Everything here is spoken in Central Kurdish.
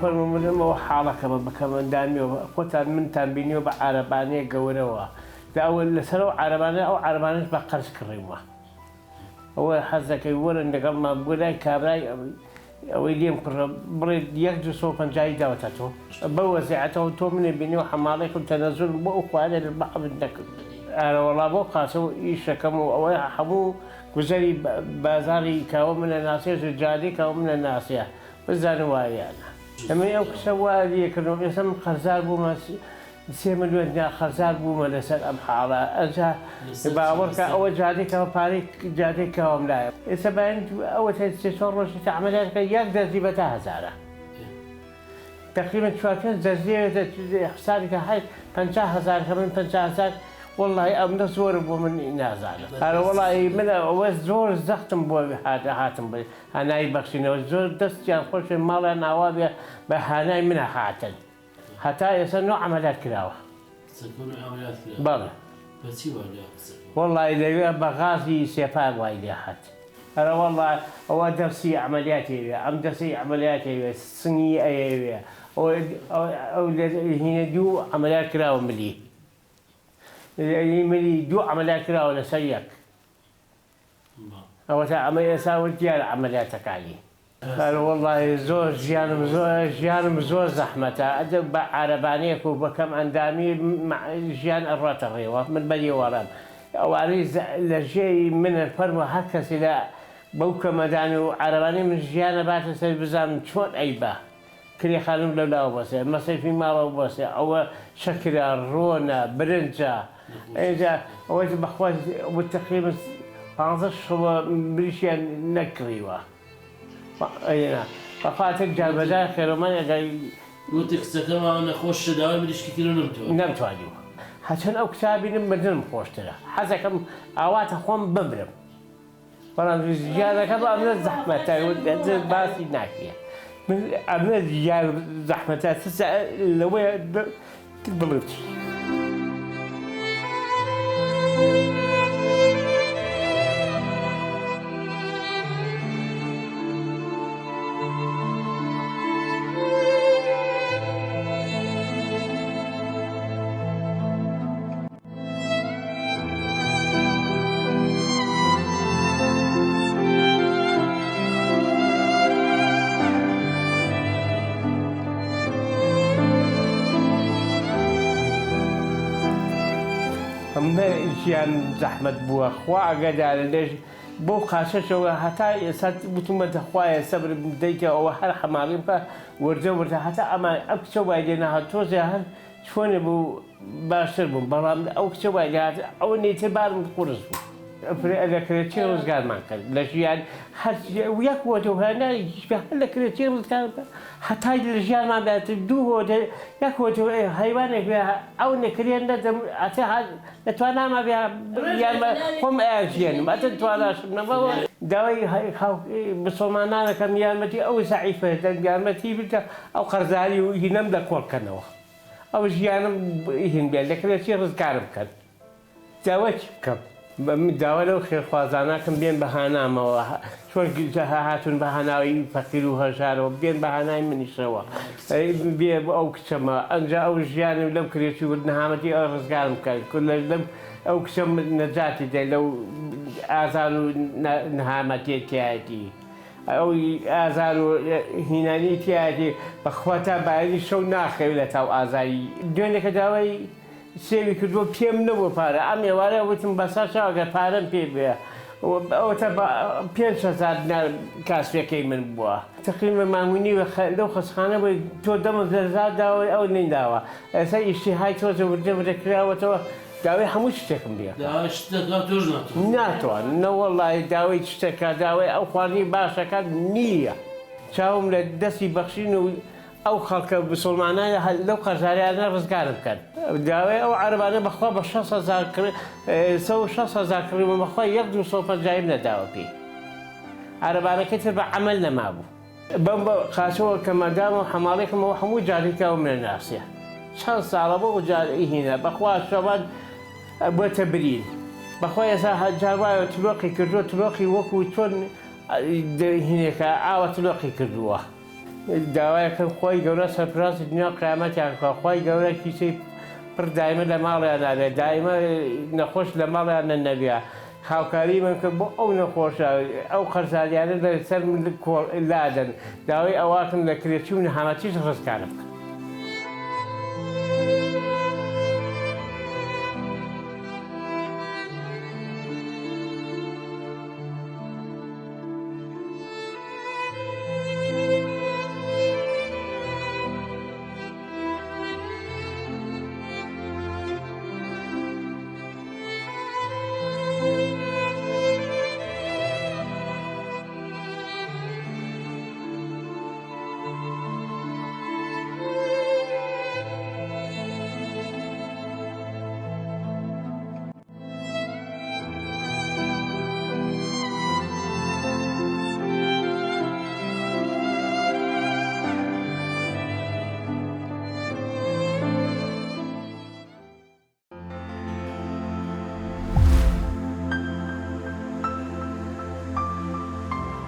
فرمو من وحالك بكمان دامي وقتها من تنبينيو بعربانية جوروا لأول لسرو عربانية أو عربانية بقرش كريمة هو حزك يقول إن قبل ما بقول كابراي أو اليوم بريد يرجع صوفا جاي دوتته بوزعته تو من بينيو حمالك وتنزل بوق على البعض إنك أنا والله بوق سو يشكموا أو حمو وزي بازاري كاو من الناس رجالي كاو من الناس بزانوايا لما يوكسوا هذه كانوا يسمى خرزار بوما سيمن ودنا خرزار بوما لسال أم حارة أجا باورك أول جاديك أو باريك جاديك أو ملاعب إسبان أول تسيسور روش تعملها يقدر جيبتها زارة تقريبا شوية زرزية خسارك هاي 50,000 كمان 50,000 والله أم زور بومن نازل أنا والله من وزور زختم بو هاتم بي أنا يبخشين وزور دست يعني خوش مال أنا وابي بهاناي منها حاتل حتى يصنعوا عمليات كلاوة تكون عمليات كلاوة بالله بس والله إذا بغازي سيفاق وايد حت أنا والله هو درسي عملياتي أم درسي عملياتي سنية أيه أو هنا جو عمليات كلاوة ملي يملي جو عمليات كذا ولا سيك أو تعمل يساوي ديال عملياتك عليه قالوا والله زور جيان زور زحمته أدب عربانيك وبكم أندامي مع جيان الرات الريوة من بدي ورام أو أريز لشيء من الفرمة هكذا إلى بوك مداني عرباني من جيان بات سيبزام شون أيبه كلي خالم لولا بس مصيف ما بس أو شكل رونا برنجة إذا وجه بخواج والتقريبا 15 بريشان نكريوه أينا فقاتك جال بداخل وما يجي قلتك سكما أنا خوش داوي بديش كتير نمت واجو حسن أو كتابي نمدن خوش ترى حسكم أوات أخوان بمرم فأنا زيادة كذا من الزحمة تقول باسي ناكية من أبناء زيادة زحمة تسع لو تبلط جيان زحمة بوا خوا قدر ليش بو خاشة حتى يسات بتومة خوا صبر بديك أو هر حمارين ورجع حتى أما أكثر وايدنا هتوزع هن شلون بو باشر بو برام أكثر وايدنا أو نيتبار مقرص فرق الكريتشي وزقار ماكل ليش يعني حتى وياك وجهنا يشبه الكريتشي وزقار حتى الرجال ما بتدوه ده ياك وجه حيوان أو نكريان ده أتى نتوانا ما بيا يعني هم أجيان ما تتوانا شنو داوي خاو بسمانا كم يامتي أو سعيفة يامتي بتا أو قرزالي ينام ده كل كنوا أو جيان يهين بيا الكريتشي وزقار كان داوي كم داولو خير خوازانا كم بين بهانا ما شون هاتون بهاناوي فقيروها شارو بين بهاناي من الشوا بيه أو كشما أنجا أو جيان لو كريتي ودنهامتي أو رزقارم كان كل لم أو كشم نجاتي ده لو أزالو نهامتي تياتي أو أزالو هناني تياتي بخواتا بعدي شو ناخي ولا تاو أزاي دونك داوي سوي كدو بيم نبو فارا أمي وارا وتم بساشا أجا فارم بيبيا ئەو پێ کاسپێکەی من بووە تقریبا مامونی لەو خەسخانە بووی تۆ دەمە دەرزاداوەی ئەو نینداوە ئێستا ئیشتیهای تۆزە وردە کراوەتەوە داوای هەموو شتێکم لێ ناتوان نەوەڵی داوای شتێکە داوای ئەو خواردنی باشەکە نییە چاوم لە دەستی بەخشین و ئەو خەڵکە بسڵمانایە لەو قەرزاریانە ڕزگارم بکەن داوای ئەو عەربانە بەخوا بە 6,000 کڕیمە بەخوا 1,250 نەداوە پێی عەربانەکەی تر بە عەمەل نەمابوو بەم بە قاچەوە کە مەدام و حەماڵێکمەوە هەموو جارێکەوە منە ناسیە چەند ساڵە بۆ جارئی هینە بەخوا شەوان بۆتە برین بەخوا ئێستا جاروایە تلۆقی کردووە تلۆقی وەکو چۆن هینێکە ئاوە تلۆقی کردووە داوایەکەم خۆی گەورە سەرپرازی دنیا قیامەتیان بکە خۆی گەورە کیسەی پڕ دایمە لە ماڵیان نابێت دایمە نەخۆش لە ماڵیان نەبێ هاوکاری من کە بۆ ئەو نەخۆشە ئەو قەرزاریانە لەسەر لادەن داوای ئەواکن لە کرێکی و نەهامەتیش ڕزگارم بکە